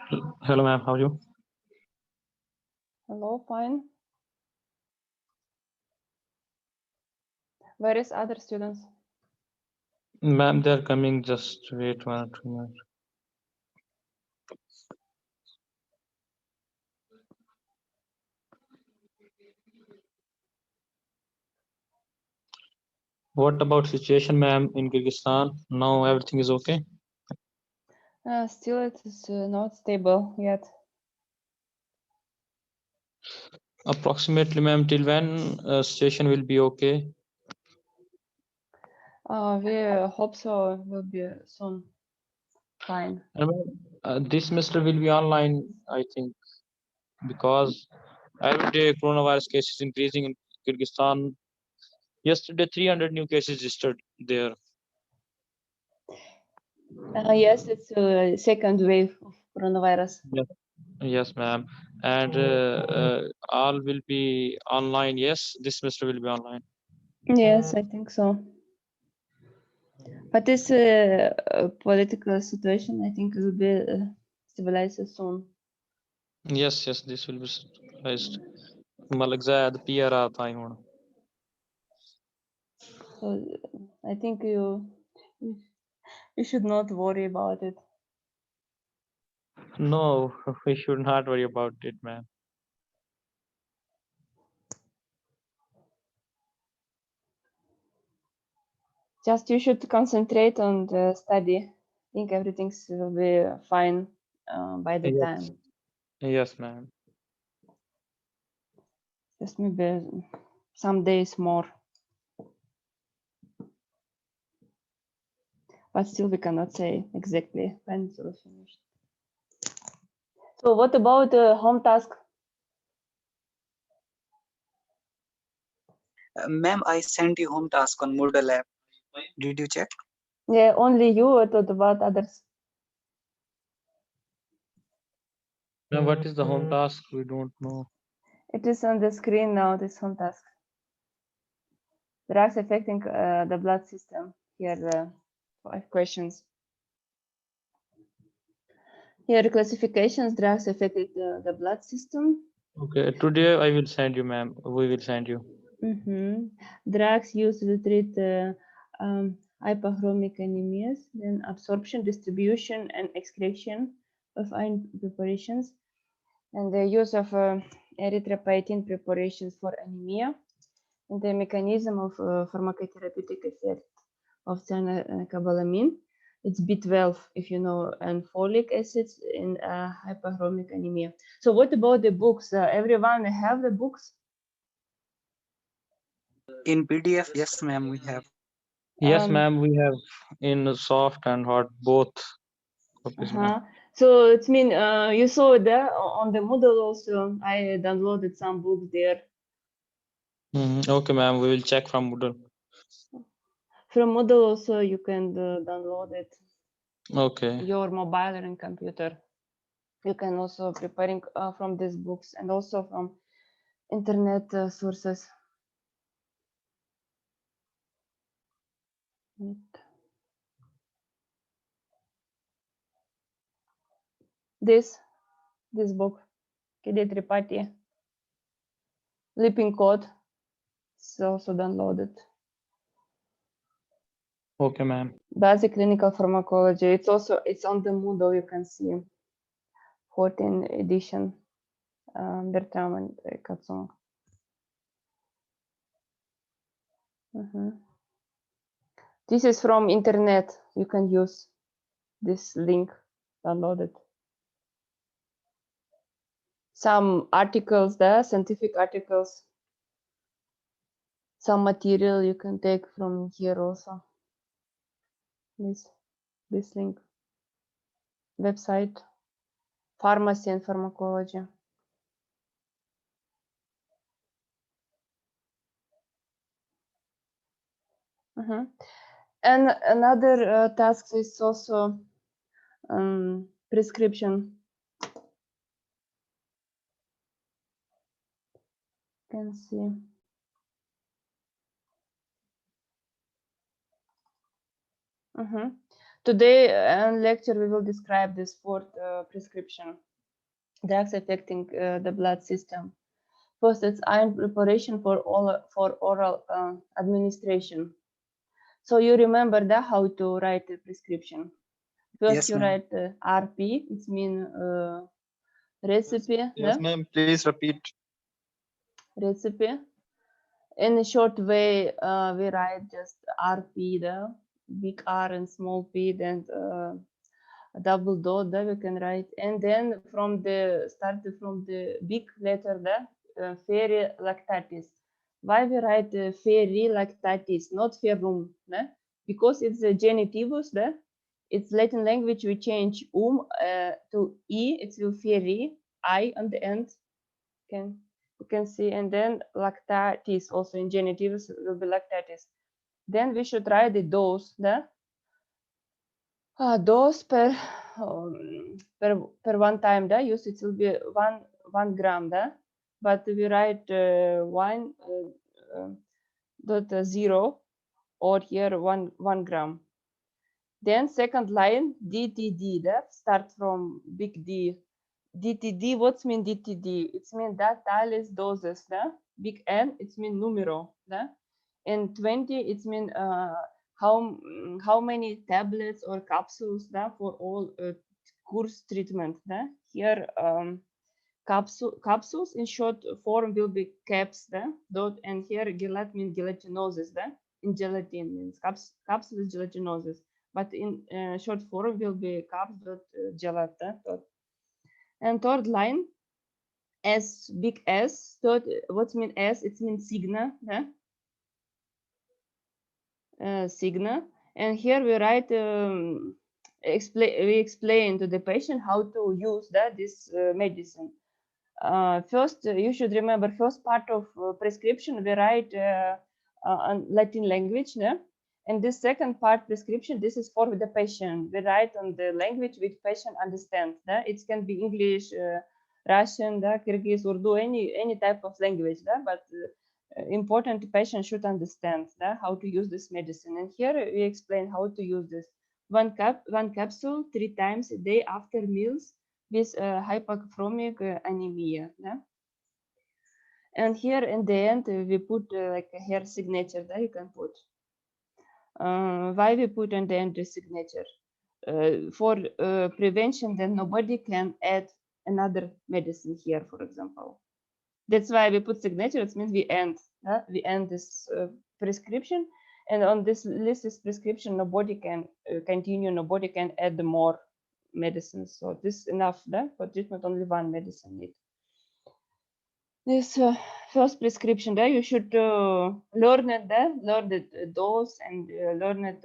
Hello, ma'am. How are you? Hello, fine. Where is other students? Ma'am, they are coming. Just wait 1 or 2 minutes. What about situation, ma'am, in Kyrgyzstan? Now everything is okay? Still, it is not stable yet. Approximately, ma'am, till when situation will be okay? We hope so. Will be soon fine. And, this semester will be online, I think, because every day coronavirus cases increasing in Kyrgyzstan. Yesterday, 300 new cases registered there. Yes, it's a second wave of coronavirus. Yes, yes, ma'am. And all will be online. Yes, this semester will be online. Yes, I think so. But this political situation, I think, will be stabilized soon. Yes, yes, this will be stabilized. मतलब ज़्यादा PR आता है ਹੁਣ. So I think you should not worry about it. No, we should not worry about it, man. Just you should concentrate on the study. I think everything will be fine by the Yes, time. yes, ma'am. Just maybe some days more. But still we cannot say exactly when it will finish. So what about home task? Ma'am, I sent you home task on Moodle app. Did you check? Yeah, only you or what about others? Now, what is the home task? We don't know. It is on the screen now, this home task. Drugs affecting the blood system. Here the 5 questions. Here classifications, drugs affecting the blood system. Okay, today I will send you, ma'am. We will send you. Drugs used to treat hyperchromic anemias, then absorption, distribution, and excretion of iron preparations, and the use of erythropoietin preparations for anemia, and the mechanism of pharmacotherapeutic effect of cyanocobalamin. It's B12, if you know, and folic acids in hyperchromic anemia. So what about the books? Everyone have the books? In PDF, yes, ma'am, we have. Yes, ma'am. We have in soft and hard both copies, ma'am. So it means you saw there on the Moodle also. I downloaded some books there. Okay, ma'am. We will check from Moodle. From Moodle also you can download it. Okay. Your mobile and computer. You can also preparing from these books and also from internet sources. This book, Kiddy Tripathi, Leaping Code, it's also downloaded. Okay, ma'am. Basic clinical pharmacology. It's on the Moodle. You can see 14th edition. Bertram and Katsung. This is from internet. You can use this link, download it. Some articles there, scientific articles. Some material you can take from here also. This link. Website, pharmacy and pharmacology. And another task is also prescription. You can see. Today in lecture we will describe this fourth prescription, drugs affecting the blood system. First, it's iron preparation for oral administration. So you remember that how to write a prescription. First, Yes, you ma'am. write RP. It means recipe. Yes, ma'am. Please repeat. Recipe. In a short way, we write just RP, the big R and small p, then a double dot that we can write, and then from the big letter the ferri lactatis. Why we write ferri lactatis, not ferrum? Ne? Because it's a genitivus. It's Latin language. We change to e. It will ferri I on the end. You can see, and then lactatis also in genitivus will be lactatis. Then we should write the dose. Dose per one time use, it will be 1 gram but we write 1.0 or here 1 gram. Then second line DTD, start from big D. DTD, what's mean DTD? It's mean datalis doses, big N, it's mean numero, and 20, it's mean how many tablets or capsules for all course treatment. Here capsules in short form will be caps, dot, and here gelat means gelatinosis. In gelatin means capsule is gelatinosis, but in short form will be caps dot gelat dot. And third line S, big S. Third, what mean S? It means signa. Signa, and here we write we explain to the patient how to use this medicine. First, you should remember first part of prescription we write on Latin language, and this second part prescription, this is for the patient. We write on the language which patient understands. It can be English, Russian, Kyrgyz, Urdu, any type of language, but important patient should understand how to use this medicine. And here we explain how to use this. One capsule 3 times a day after meals with hypochromic anemia. And here in the end we put like a hair signature that you can put. Why we put in the end the signature? For prevention, then nobody can add another medicine here, for example. That's why we put signature. It means we end this prescription, and on this list is prescription. Nobody can continue. Nobody can add more medicines. So this is enough for treatment. Only one medicine need. This first prescription you should learn the dose and learn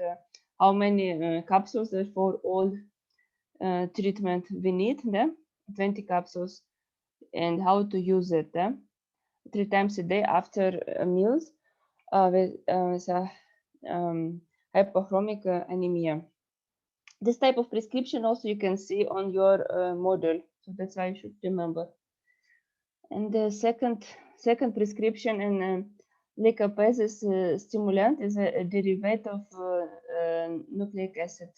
how many capsules for all treatment we need. 20 capsules, and how to use it 3 times a day after meals with hypochromic anemia. This type of prescription also you can see on your model, so that's why you should remember. And the second prescription in lecapasis stimulant is a derivative of nucleic acid.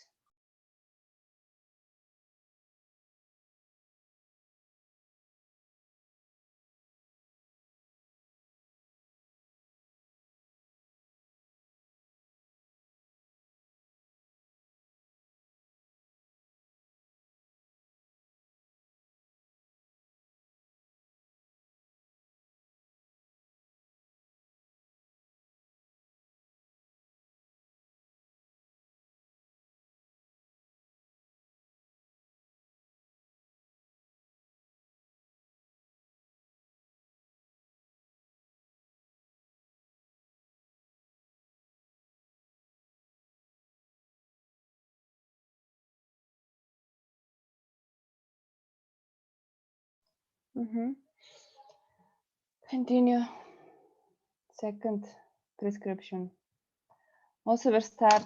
Continue. Second prescription. Also we start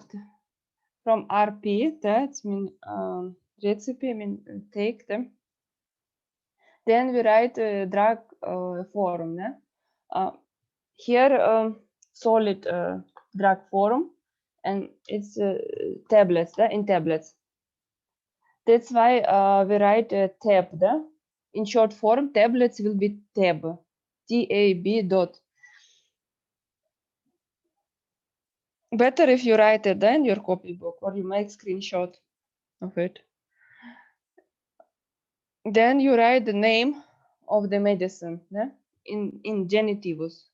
from RP, that mean recipe, take them. Then we write drug form. Here solid drug form, and it's tablets, in tablets. That's why we write tab. In short form, tablets will be tab, T-A-B dot. Better if you write it in your copybook or you make screenshot of it. Then you write the name of the medicine in genitivus.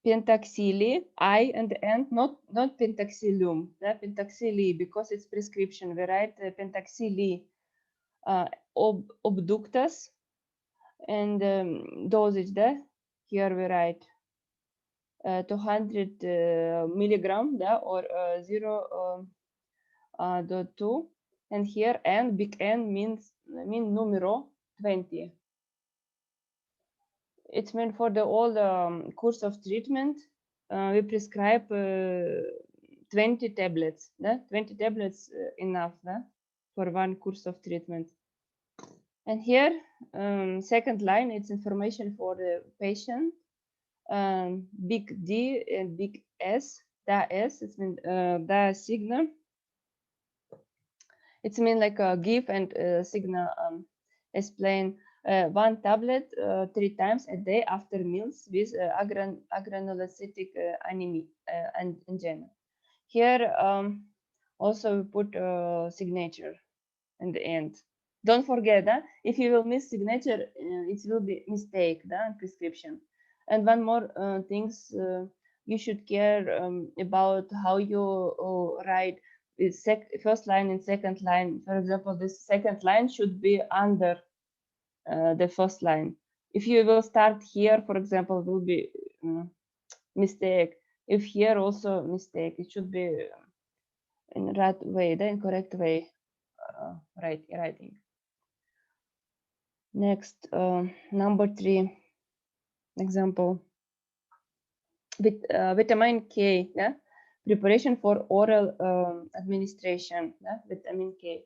Pentaxili, I and the end, not pentaxilium, pentaxili, because it's prescription. We write pentaxili obductus and dosage there. Here we write 200 milligram or 0.2, and here N, big N mean numero 20. It's meant for the all course of treatment. We prescribe 20 tablets. 20 tablets enough for one course of treatment. And here, second line, it's information for the patient. Big D and big S. Da S, it's mean da signal. It's mean like a give and signal explain. One tablet 3 times a day after meals with agranulocytic anemia and angina. Here also we put signature in the end. Don't forget that if you will miss signature, it will be mistake prescription. And one more things you should care about how you write first line and second line. For example, this second line should be under the first line. If you will start here, for example, will be mistake. If here also mistake, it should be in right way, the incorrect way writing. Next, number 3 example. Vitamin K, preparation for oral administration, vitamin K.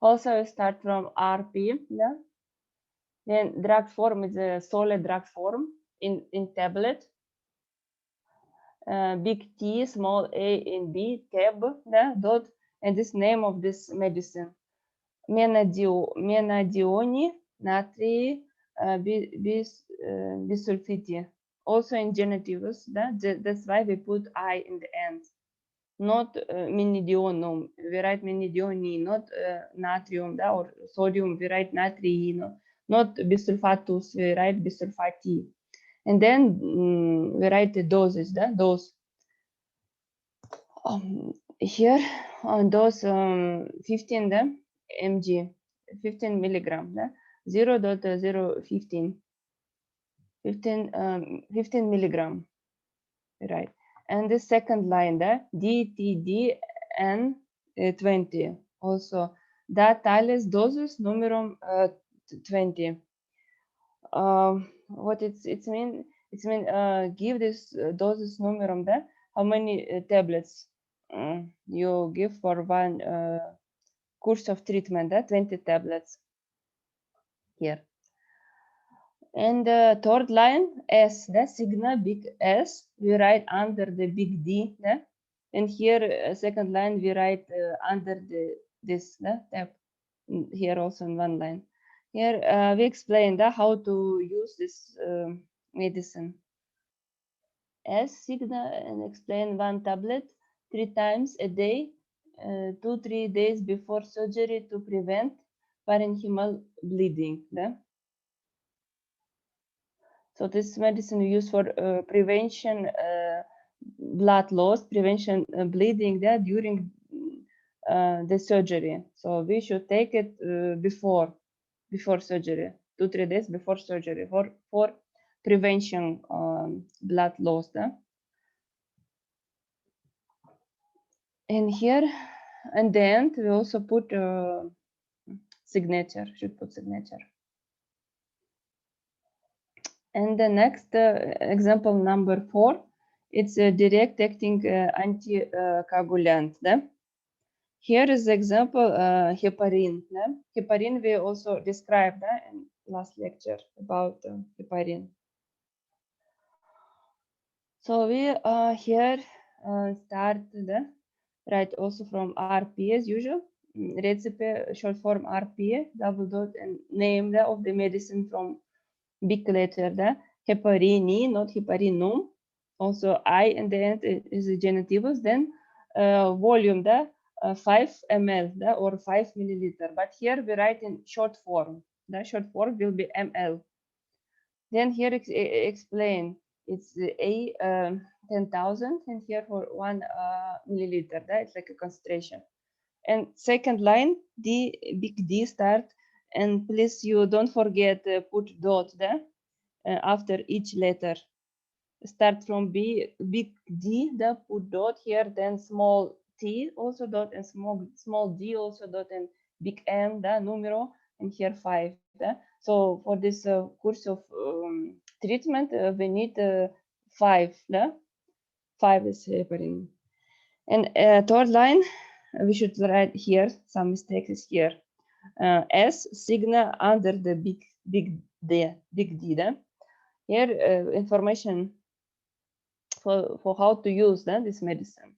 Also start from RP, Then drug form is a solid drug form in tablet. Big T, small a and b, tab, dot, and this name of this medicine. Menadione, natri, bisulfite. Also in genitives, that's why we put I in the end. Not menidionum, we write menidioni, not natrium or sodium, we write natriino. Not bisulfatus, we write bisulfati. And then we write the doses, dose. Here on dose 15 mg, 15 milligram, 0.015, 15 milligram, right? And the second line, DTDN 20, also that tales doses numerum 20. What it's mean? It's mean give this doses numerum how many tablets you give for one course of treatment, 20 tablets here. And the third line, S, the signal big S, we write under the big D, and here second line we write under this tab, here also in one line. Here we explain how to use this medicine. S signal and explain one tablet 3 times a day, 2-3 days before surgery to prevent parenchymal bleeding. So this medicine we use for prevention blood loss, prevention bleeding during the surgery. So we should take it before surgery, 2-3 days before surgery for prevention blood loss. And here, and the end, we also put signature. Should put signature. And the next example, number 4, it's a direct acting anticoagulant. Here is the example heparin. Heparin we also described in last lecture about heparin. So we here start the write also from RP as usual. Recipe short form RP double dot and name of the medicine from big letter the heparini, not heparinum. Also I in the end is the genitivus. Then volume the 5 ml the, or 5 milliliter. But here we write in short form. The short form will be ml. Then here explain it's a 10,000 and here for 1 milliliter. That's like a concentration. And second line D, big D start, and please you don't forget put dot there after each letter. Start from B, big D, the put dot here, then small t also dot, and small d also dot, and big N the numero, and here 5. So for this course of treatment, we need 5. 5 is heparin. And third line, we should write here some mistakes is here. S signa under the big D. Here information for how to use this medicine.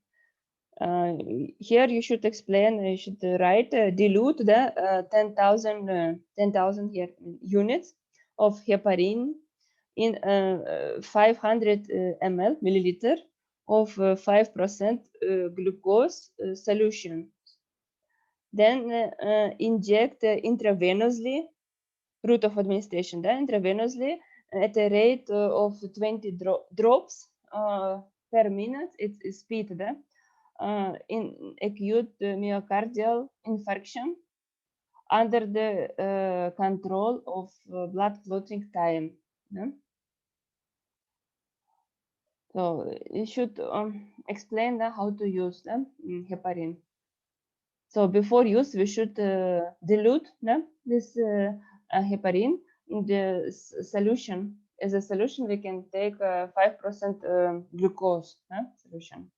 Here you should explain, you should write dilute the 10,000 here units of heparin in 500 ml milliliter of 5% glucose solution. Then inject intravenously, route of administration, intravenously at a rate of 20 drops per minute. It's speed in acute myocardial infarction under the control of blood clotting time. So you should explain how to use heparin. So before use, we should dilute this heparin in the solution. As a solution, we can take 5% glucose solution.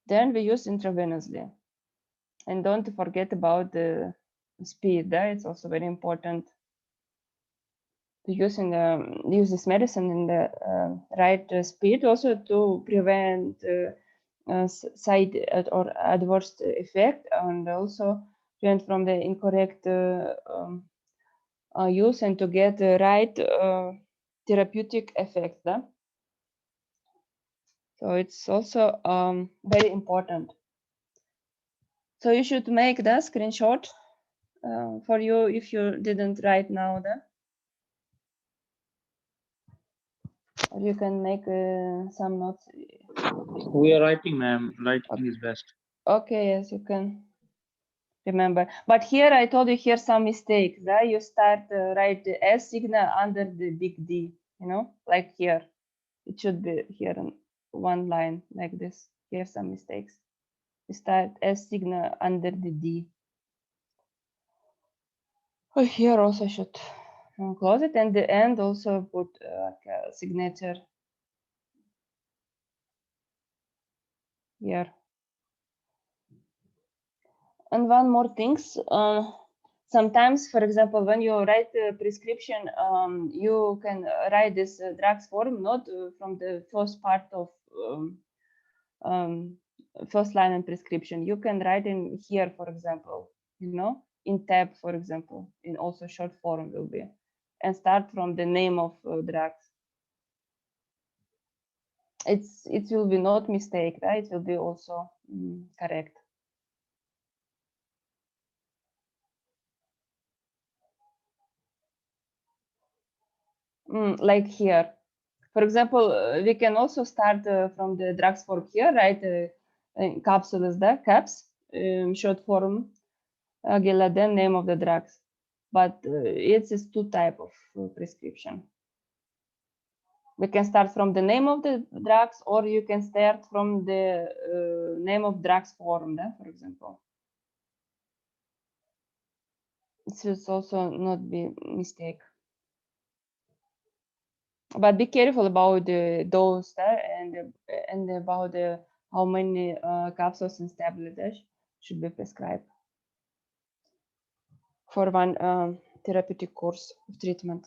Then we use intravenously. And don't forget about the speed. It's also very important to use this medicine in the right speed, also to prevent side or adverse effect, and also prevent from the incorrect use, and to get the right therapeutic effect. So it's also very important. So you should make the screenshot for you if you didn't write now. Or you can make some notes. We are writing, ma'am. Writing is best. Okay, yes, you can remember. But here I told you here some mistakes. You start write the S signal under the big D, like here. It should be here in one line like this. Here some mistakes. You start S signal under the D. Oh, here also should close it, and the end also put a signature here. And one more things. Sometimes, for example, when you write a prescription, you can write this drugs form not from the first part of first line in prescription. You can write in here, for example, in tab, for example, in also short form will be, and start from the name of drugs. It will be not mistake, right? It will be also correct. Like here. For example, we can also start from the drugs form here, right? Capsules, caps, short form, then name of the drugs. But it's two type of prescription. We can start from the name of the drugs, or you can start from the name of drugs form, for example. It should also not be mistake. But be careful about the dose and about how many capsules and tablets should be prescribed for one therapeutic course of treatment.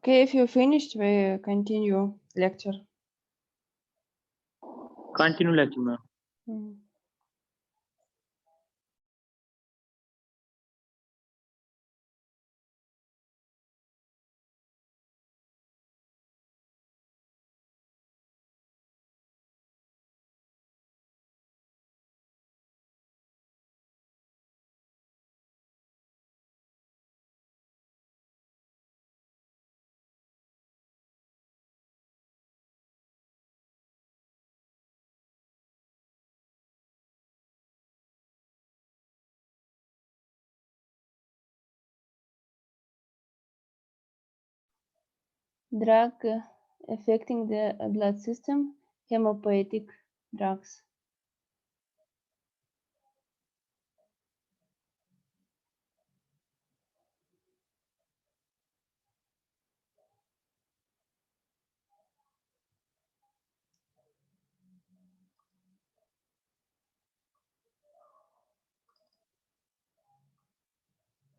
Okay, if you finished, we continue lecture. Continue lecture, ma'am. Mm. Drug affecting the blood system, hemopoietic drugs.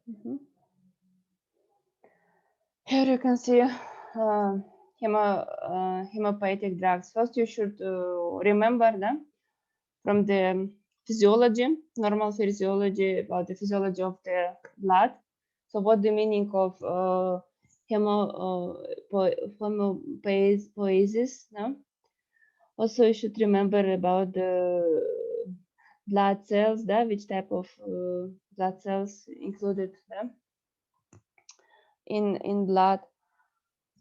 Mhm. Here you can see hemopoietic drugs. First, you should remember them from the physiology, normal physiology, about the physiology of the blood. So, what the meaning of hemopoiesis? No? Also, you should remember about the blood cells, which type of blood cells included in blood.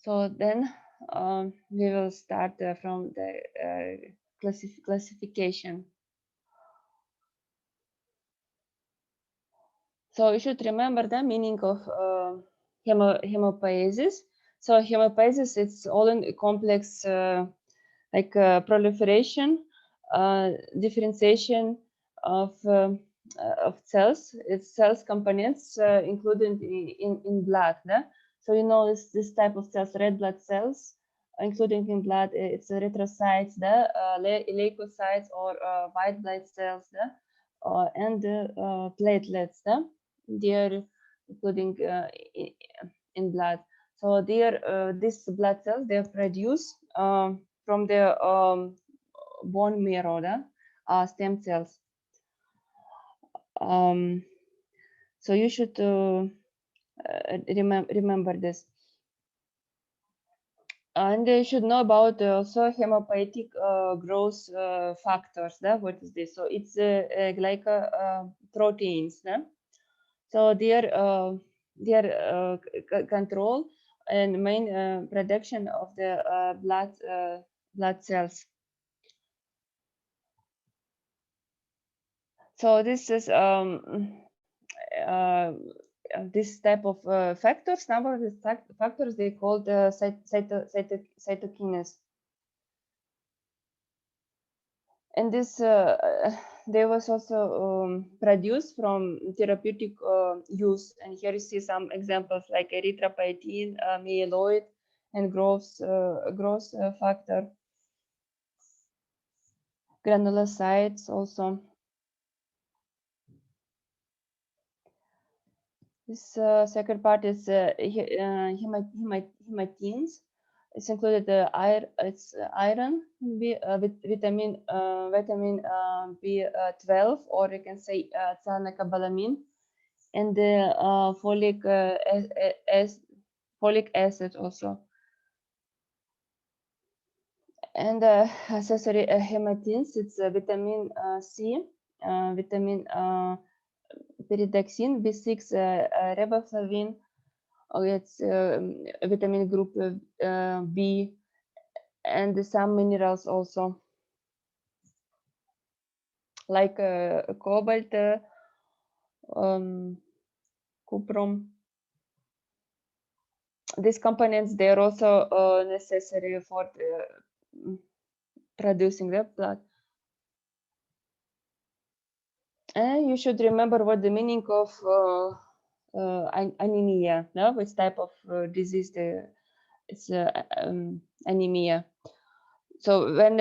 So then we will start from the classification. So you should remember the meaning of hemopoiesis. So hemopoiesis, it's all in complex proliferation, differentiation of cells. It's cells components included in blood. So you know this type of cells, red blood cells, including in blood. It's erythrocytes, leukocytes, or white blood cells, and platelets. They are including in blood. So these blood cells, they produce from the bone marrow, stem cells. So you should remember this. And you should know about also hemopoietic growth factors. What is this? So it's glycoproteins. So their control and main production of the blood cells. So this is this type of factors. Number of the factors they called cytokines. And this they was also produced from therapeutic use. And here you see some examples like erythropoietin, myeloid, and growth factor, granulocytes also. This second part is hematins. It's included iron, vitamin B12, or you can say thiamecobalamin, and the folic acid also. And accessory hematins, it's vitamin C, vitamin pyridoxine, B6, riboflavin. It's vitamin group B, and some minerals also, like cobalt, cuprum. These components, they are also necessary for producing the blood. And you should remember what the meaning of anemia, which type of disease it's anemia. So when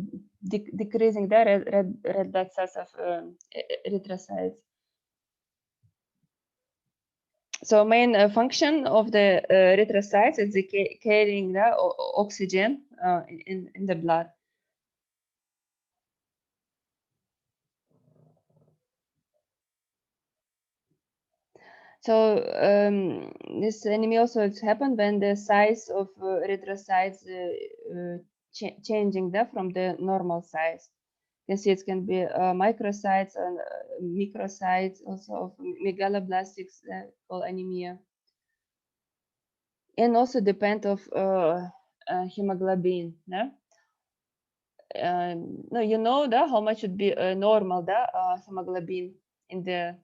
decreasing the red blood cells of erythrocytes. So main function of the erythrocytes is the carrying the oxygen in the blood. So this anemia also it's happened when the size of erythrocytes changing from the normal size. You can see it can be microcytes and microcytes also of megaloblastics called anemia, and also depend of hemoglobin. Yeah? No, you know how much should be normal hemoglobin in the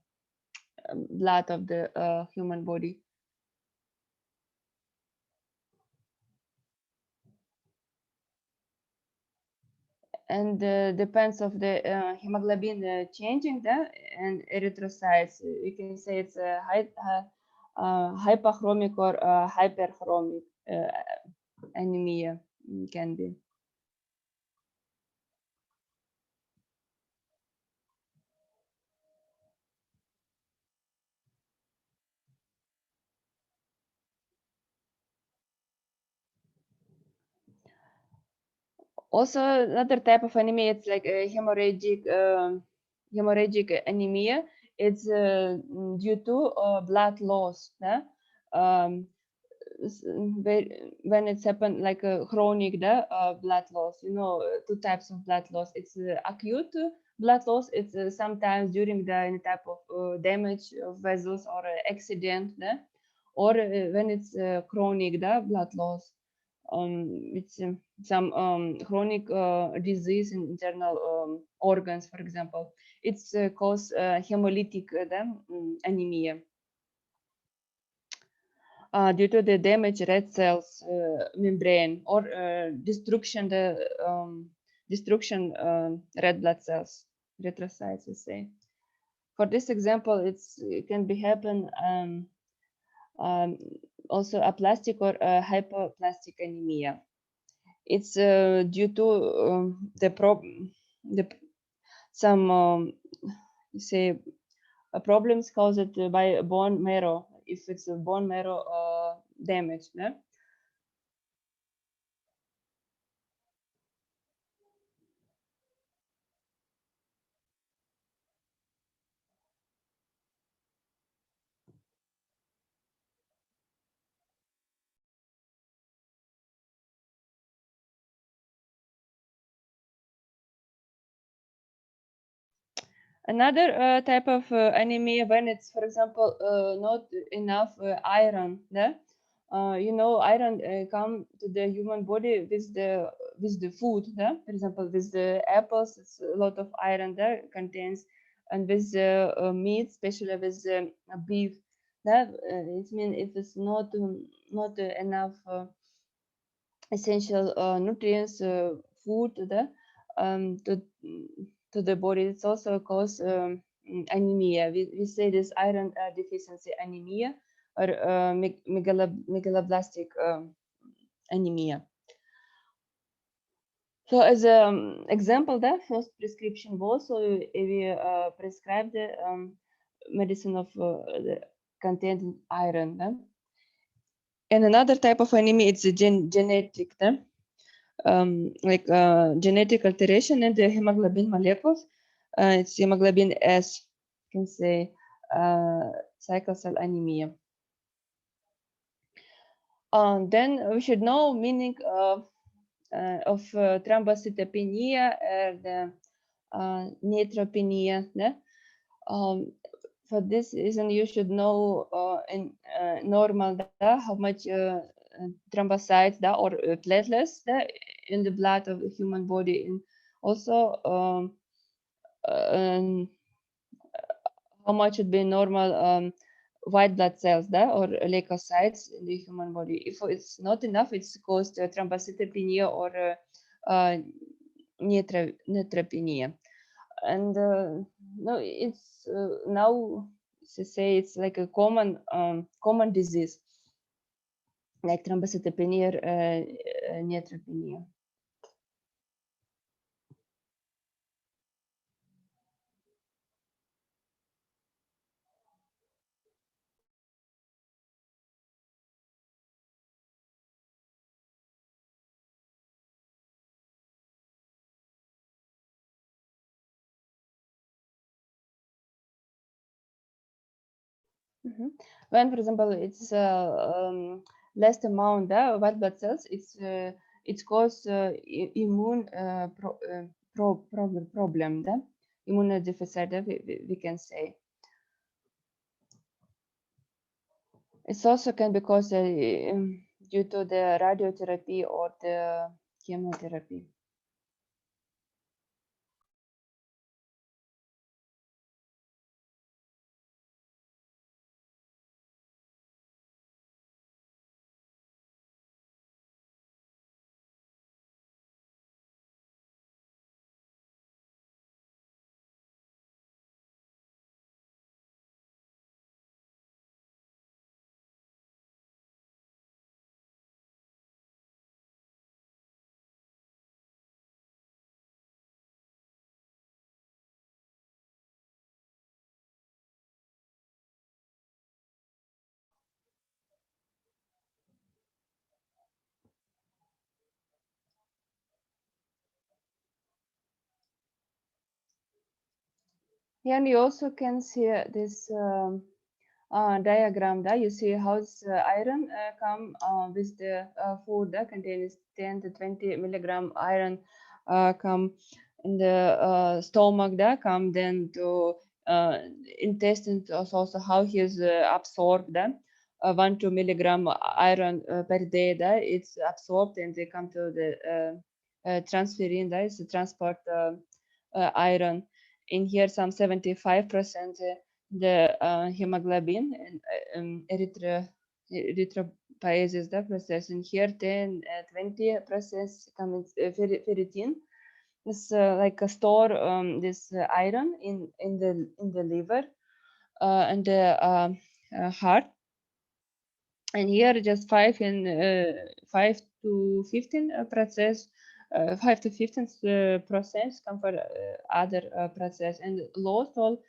blood of the human body. And depends of the hemoglobin changing and erythrocytes. You can say it's a hypochromic or hyperchromic anemia can be. Also, another type of anemia, it's like a hemorrhagic anemia. It's due to blood loss. Yeah? Um, when it's happened like a chronic blood loss, two types of blood loss. It's acute blood loss. It's sometimes during the any type of damage of vessels or accident, or when it's chronic blood loss. It's some chronic disease in internal organs, for example. It's cause hemolytic anemia. Due to the damaged red cells membrane or destruction red blood cells, erythrocytes, we say. For this example, it can be happen um, also aplastic or hypoplastic anemia. It's due to some say problems caused by bone marrow, if it's a bone marrow damage. No? Another type of anemia when it's, for example, not enough iron. Yeah? Iron come to the human body with the food. Yeah? For example, with the apples, it's a lot of iron there contains, and with the meat, especially with beef. That it means if it's not enough essential nutrients food to the body, it's also cause anemia. We say this iron deficiency anemia or megaloblastic anemia. So as an example, the first prescription was, so we prescribed the medicine of the contained iron. And another type of anemia, it's a genetic. Like genetic alteration in the hemoglobin molecules. It's hemoglobin S, you can say sickle cell anemia. Then we should know meaning of thrombocytopenia and neutropenia. For this reason, you should know in normal how much thrombocytes or platelets in the blood of the human body, and also how much would be normal white blood cells or leukocytes in the human body. If it's not enough, it's caused thrombocytopenia or neutropenia. And no, it's now to say it's like a common disease, like thrombocytopenia or neutropenia. When, for example, it's less amount of white blood cells, it's cause immune problem, the immunodeficit, we can say. It's also can be caused due to the radiotherapy or the chemotherapy. Yeah, and you also can see this diagram that you see how iron come with the food that contains 10 to 20 milligram iron come in the stomach that come then to intestines, also how he is absorbed that 1 to 2 milligram iron per day that it's absorbed and they come to the transferrin, that is the transport iron. In here some 75% the hemoglobin and erythropoiesis is the process. In here 10 20 process comes ferritin. It's like a store this iron in the liver and the heart. And here just 5 to 15 process 5 to 15 process come for other process, and lost all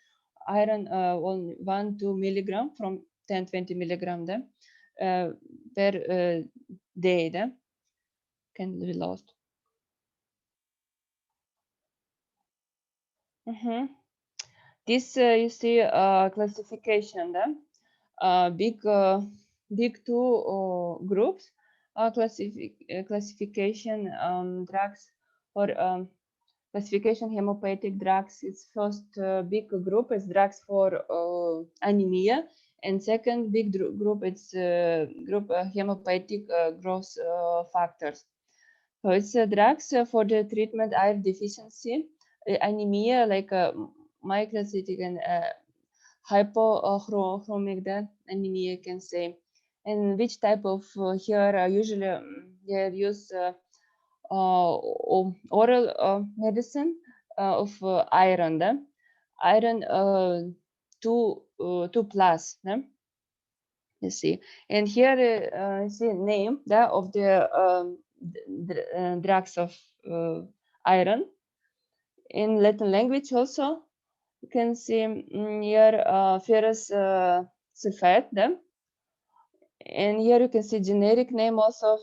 iron on 1-2 milligram from 10-20 milligram then per day then can be lost. This you see classification then big two groups classification drugs or classification hemopathic drugs. Its first big group is drugs for anemia, and second big group it's group hemopathic growth factors. So it's drugs for the treatment iron deficiency, anemia like microcytic and hypochromic anemia, you can say. And which type of here usually they use oral medicine of iron, iron 2 plus, you see. And here you see name of the drugs of iron in Latin language. Also you can see here ferrous sulfate, and here you can see generic name also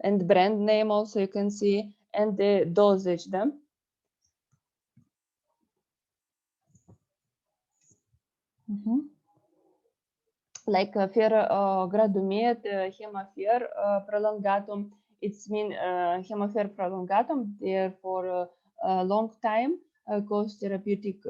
and brand name also you can see, and the dosage them. Like fer gradumet hemifer prolongatum, it's mean hemifer prolongatum there for a long time cause therapeutic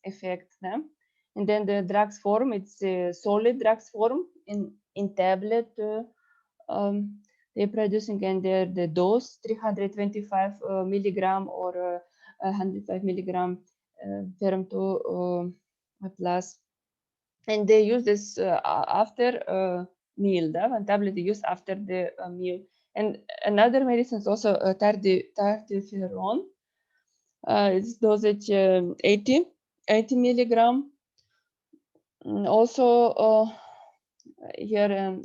effect them. And then the drugs form, it's a solid drugs form in tablet they're producing, and the dose 325 milligram or 105 milligram ferrum 2 plus, and they use this after meal. One tablet they use after the meal. And another medicine is also tardiferon. Its dosage 80 milligram. Also here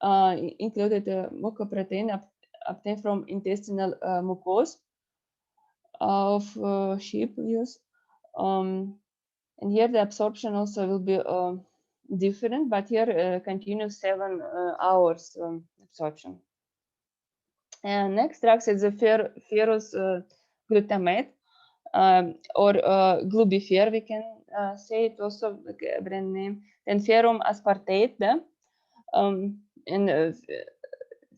included mucoprotein obtained from intestinal mucosa of sheep use. And here the absorption also will be different, but here continuous 7 hours absorption. And next drugs is the ferrous glutamate or glubifer, we can say it also brand name. Then ferrum aspartate, in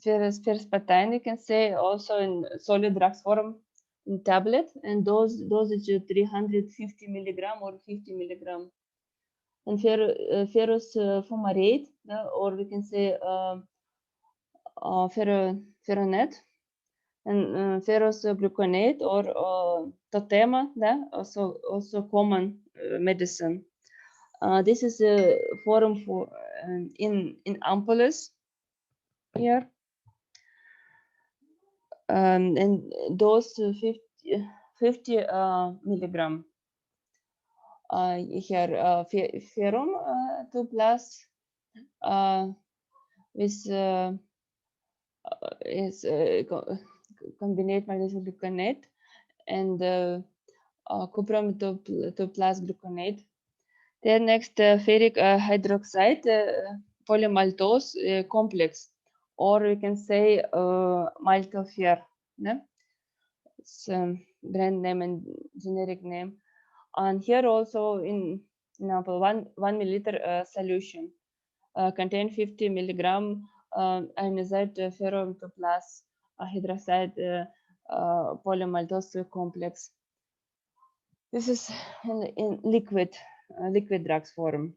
ferrous patine, you can say also in solid drugs form in tablet, and dosage 350 milligram or 50 milligram. And ferrous fumarate, or we can say ferronet, and ferrous gluconate or totema, also common medicine. This is a form for in ampoules here, and dose 50 milligram. Here ferrum 2 plus with is combinate magnesium gluconate and cuprum 2 plus gluconate. Then next ferric hydroxide polymaltose complex, or we can say maltopher. Yeah? It's brand name and generic name. And here also in example 1 milliliter solution contain 50 milligram ionized ferrum 2 plus hydroxide polymaltose complex. This is in liquid drugs form.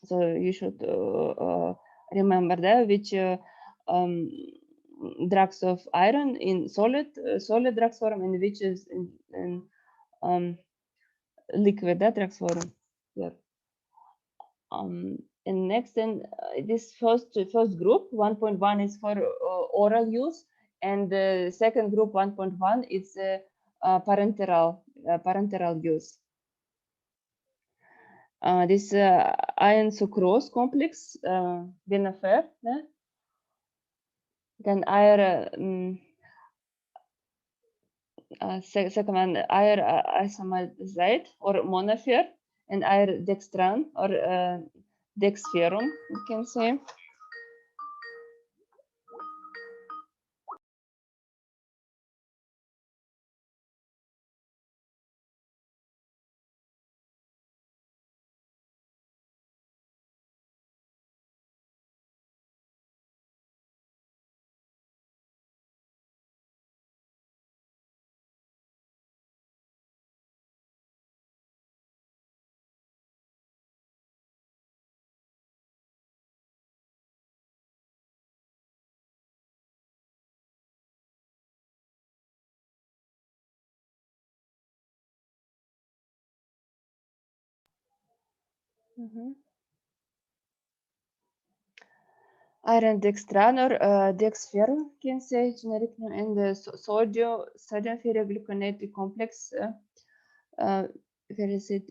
So you should remember that which drugs of iron in solid drugs form, and which is in liquid drugs form. Here. And next, then this first group 1.1 is for oral use, and the second group 1.1 is parenteral use. This iron sucrose complex, Benafer, then iron second one iron isomaldehyde or monofer, and iron dextran or dexferrum, you can say. Iron dextran or dexferrum, can say generic name, and the sodium ferrogluconate complex, ferricid,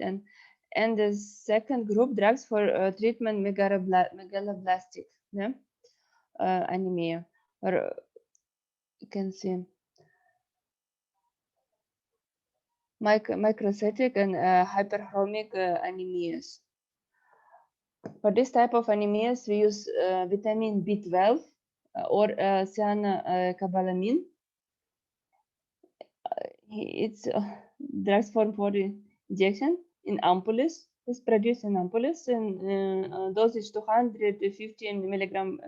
and the second group drugs for treatment megaloblastic anemia, or you can see microcytic and hyperchromic anemias. For this type of anemias, we use vitamin B12 or cyanocobalamin. It's drugs form for injection in ampoules. It's produced in ampoules, and dosage 215 milligram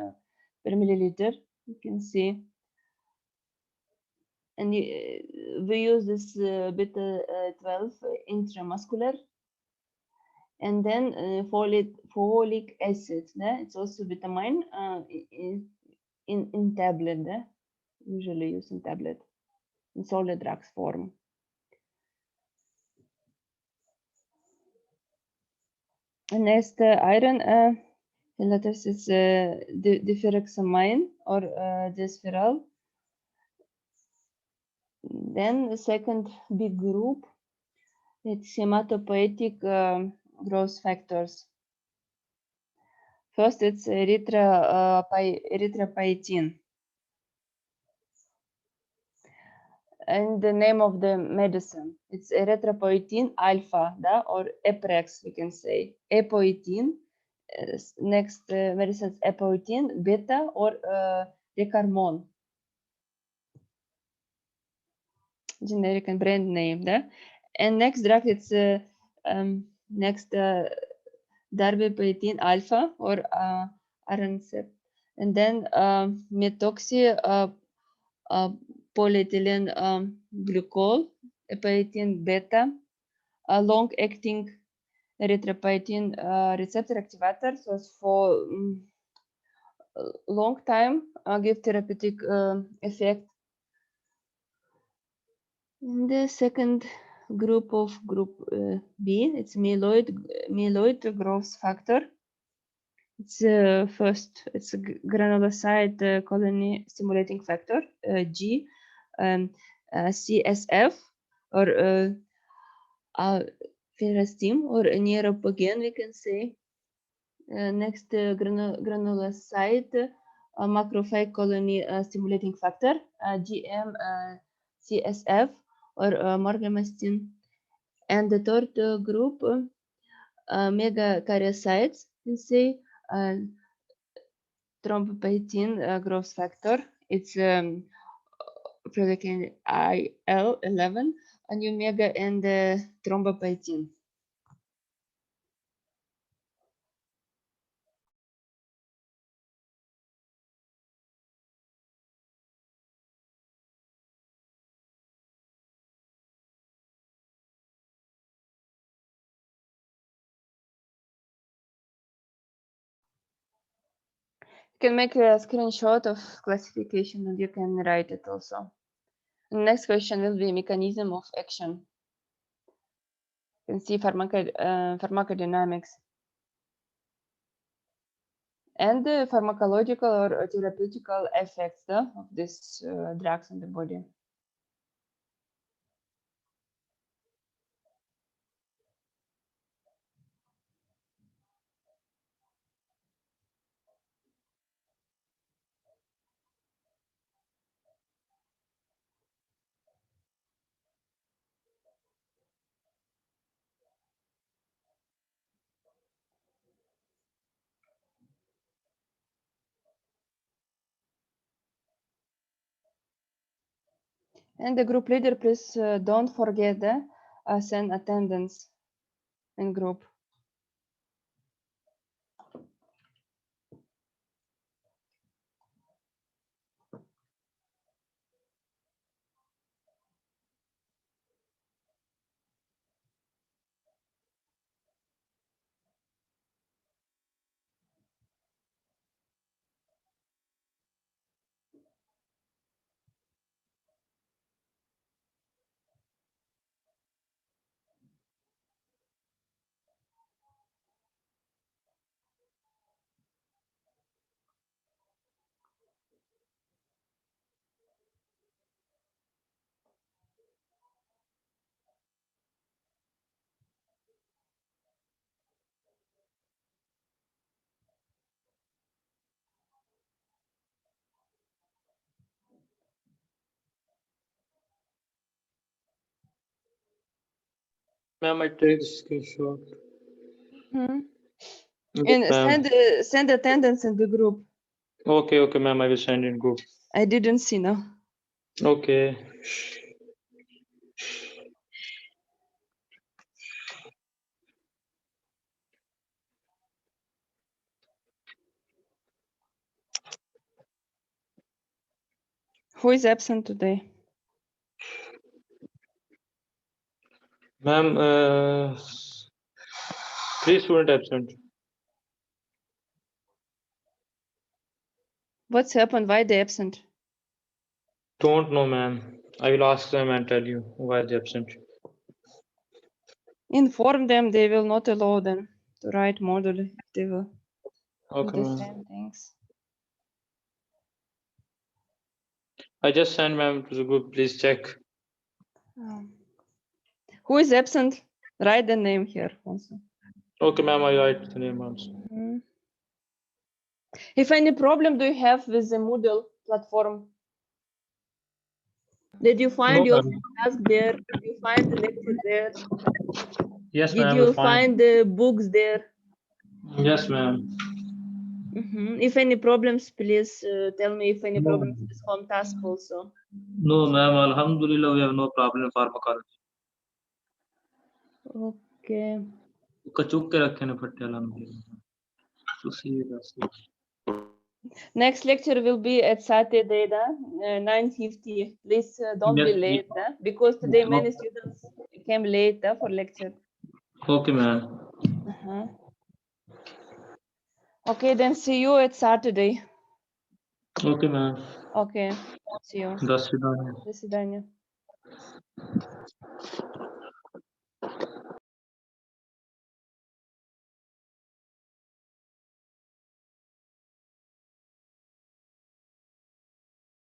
per milliliter. You can see. And we use this beta 12 intramuscular. And then folic acid, it's also vitamin in tablet, usually used in tablet, in solid drugs form. And next, iron letters is diferoxamine or desferal. Then the second big group, it's hematopoietic growth factors. First, it's erythropoietin. And the name of the medicine, it's erythropoietin alpha, or EPREX, we can say. Epoetin, next medicine is epoetin beta or Recarmon. Generic and brand name, and next drug, it's Next, darbepoetin alpha or arancept, and then methoxy polyethylene glycol, poetin beta, a long-acting erythropoietin receptor activator, so it's for long time give therapeutic effect. And the second group of group B, it's myeloid growth factor. It's first, it's a granulocyte colony stimulating factor G, CSF or ferrastim or neuropogen, we can say. Next, granulocyte macrophage colony stimulating factor GM, CSF or morgamestin. And the third group, megakaryocytes, you say thrombopoietin growth factor. It's protein IL-11, a new mega and thrombopoietin. You can make a screenshot of classification and you can write it also. The next question will be mechanism of action. You can see pharmacodynamics and the pharmacological or therapeutical effects of these drugs in the body. And the group leader, please don't forget send attendance in group. Ma'am, I take the screenshot. And Yes, ma'am. send attendance in the group. Okay, ma'am. I will send in group. I didn't see now. Okay. Who is absent today? Ma'am, 3 students absent. What's happened? Why they absent? Don't know, ma'am. I will ask them and tell you why they absent. Inform them they will not allow them to write module if they will do Okay, the ma'am. same things. I just sent ma'am to the group. Please check. Who is absent? Write the name here also. Okay, ma'am. I write the name also. If any problem do you have with the Moodle platform? Did you find No, your ma'am. task there? Did you find the lecture there? Yes, Did ma'am. you We're fine. find the books there? Yes, ma'am. If any problems, please tell me if any No. problems with home task also. No, ma'am. Alhamdulillah, we have no problem in pharmacology. Okay. Okay. कचुक के रखे ने फट्टे वाला Next lecture will be at Saturday, 9:50. Please don't be Yes, late, because today no. many students came late for lecture. Okay, man. Okay, then see you at Saturday. Okay, man. Okay, see you. До свидания. До свидания.